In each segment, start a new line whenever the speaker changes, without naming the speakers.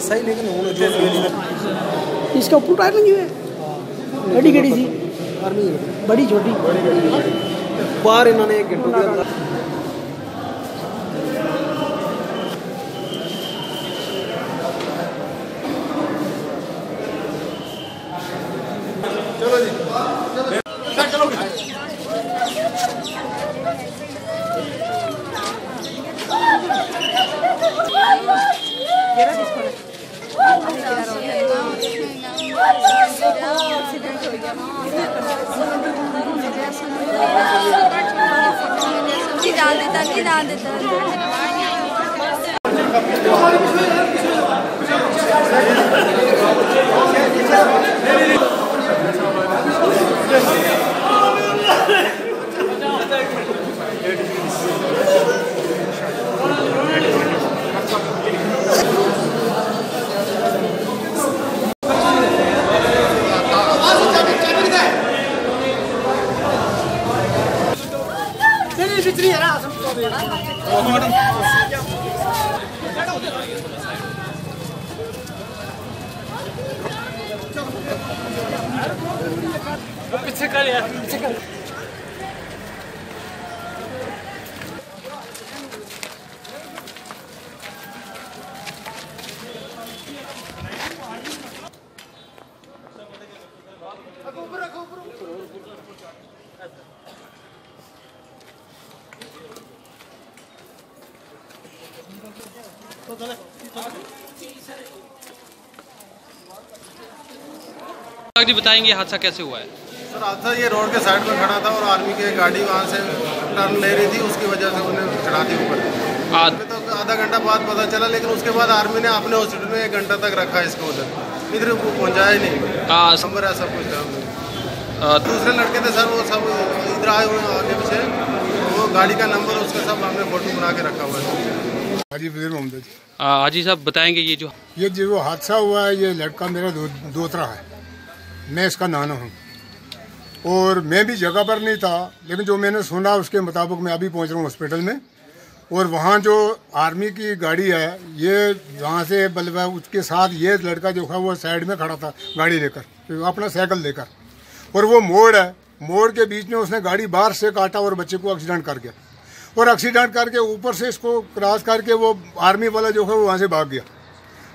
सही, लेकिन होने जो
इसका ऊपर टायर लगी हुई है। गड्डी गड़ी सी
आर्मी
बड़ी छोटी
बाहर इन्होंने 1 घंटे के अंदर चलो जी चलो
नहीं डाल देता
पीछे कर यार, पीछे कर।
जी बताएंगे हादसा कैसे हुआ है?
सर हादसा ये रोड के साइड में खड़ा था और आर्मी की गाड़ी वहाँ से टर्न ले रही थी, उसकी वजह से उन्हें चढ़ा दी ऊपर। तो आधा घंटा बाद पता चला, लेकिन उसके बाद आर्मी ने अपने हॉस्पिटल में 1 घंटा तक रखा इसको, उधर इधर पहुँचाया ही नहीं। नंबर है सब कुछ था। दूसरे लड़के थे सर, वो सब इधर आए हुए आगे पीछे, वो गाड़ी का नंबर उसका सब हमने फोटो बना के रखा हुआ है।
हाजी मोहम्मद।
हाजी साहब बताएंगे ये जो
हादसा हुआ है, ये लड़का मेरा दोतरा है, मैं इसका नाना हूँ और मैं भी जगह पर नहीं था, लेकिन जो मैंने सुना उसके मुताबिक मैं अभी पहुँच रहा हूँ हॉस्पिटल में। और वहाँ जो आर्मी की गाड़ी है, ये वहाँ से बल्कि उसके साथ ये लड़का जो है वो साइड में खड़ा था गाड़ी लेकर, तो अपना साइकिल लेकर, और वो मोड़ है, मोड़ के बीच में उसने गाड़ी बाहर से काटा और बच्चे को एक्सीडेंट कर गया। और एक्सीडेंट करके ऊपर से इसको क्रॉस करके वो आर्मी वाला जो है वो वहाँ से भाग गया।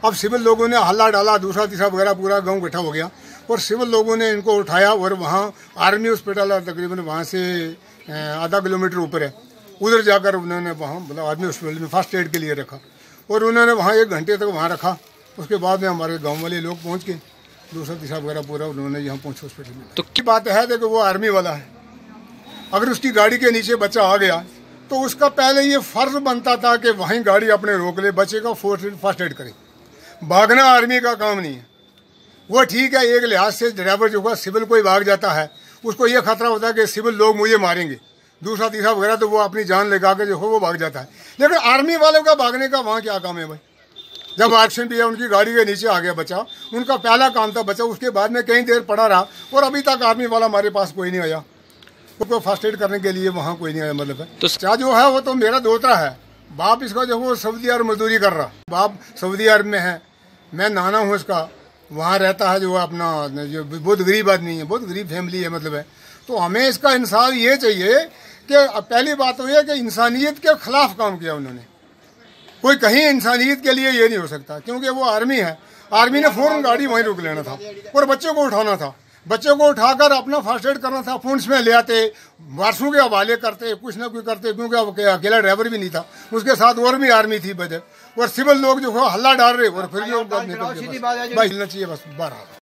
अब सिविल लोगों ने हल्ला डाला, दूसरा तीसरा वगैरह, पूरा गांव इकट्ठा हो गया और सिविल लोगों ने इनको उठाया और वहाँ आर्मी हॉस्पिटल है तकरीबन वहाँ से आधा किलोमीटर ऊपर है, उधर जाकर उन्होंने वहाँ मतलब आर्मी हॉस्पिटल में फर्स्ट एड के लिए रखा और उन्होंने वहाँ 1 घंटे तक वहाँ रखा। उसके बाद में हमारे गाँव वाले लोग पहुँच के दूसरा तीसरा वगैरह पूरा उन्होंने यहाँ पहुँच हॉस्पिटल में। तो की बात है कि वो आर्मी वाला है, अगर उसकी गाड़ी के नीचे बच्चा आ गया तो उसका पहले ये फर्ज बनता था कि वहीं गाड़ी अपने रोक ले, बच्चे का फर्स्ट एड करे। भागना आर्मी का काम नहीं है। वो ठीक है, एक लिहाज से ड्राइवर जो है सिविल कोई भाग जाता है, उसको ये खतरा होता है कि सिविल लोग मुझे मारेंगे, दूसरा तीसरा वगैरह, तो वो अपनी जान लगा के जो है वो भाग जाता है। लेकिन आर्मी वालों का भागने का वहाँ क्या काम है भाई? जब एक्शन भी है, उनकी गाड़ी के नीचे आ गया बच्चा, उनका पहला काम था बच्चा, उसके बाद में कई देर पड़ा रहा और अभी तक आर्मी वाला हमारे पास कोई नहीं आया, उसको फर्स्ट एड करने के लिए वहाँ कोई नहीं आया। मतलब है तो चाचा जो है वो तो मेरा दोतरा है, बाप इसका जो वो सऊदी अरब मजदूरी कर रहा, बाप सऊदी अरब में है, मैं नाना हूँ इसका, वहाँ रहता है, जो अपना जो बहुत गरीब आदमी है, बहुत गरीब फैमिली है मतलब है। तो हमें इसका इंसाफ ये चाहिए कि पहली बात तो ये कि इंसानियत के खिलाफ काम किया उन्होंने, कोई कहीं इंसानियत के लिए ये नहीं हो सकता, क्योंकि वो आर्मी है, आर्मी ने फौरन गाड़ी वहीं रोक लेना था और बच्चों को उठाना था, बच्चों को उठाकर अपना फर्स्ट एड करना था, फोन्स में ले आते, वारसों के हवाले करते, कुछ ना कुछ करते, क्योंकि अकेला ड्राइवर भी नहीं था, उसके साथ और भी आर्मी थी बजट, और सिविल लोग जो है हल्ला डाल रहे और फिर भी चाहिए बस बाहर।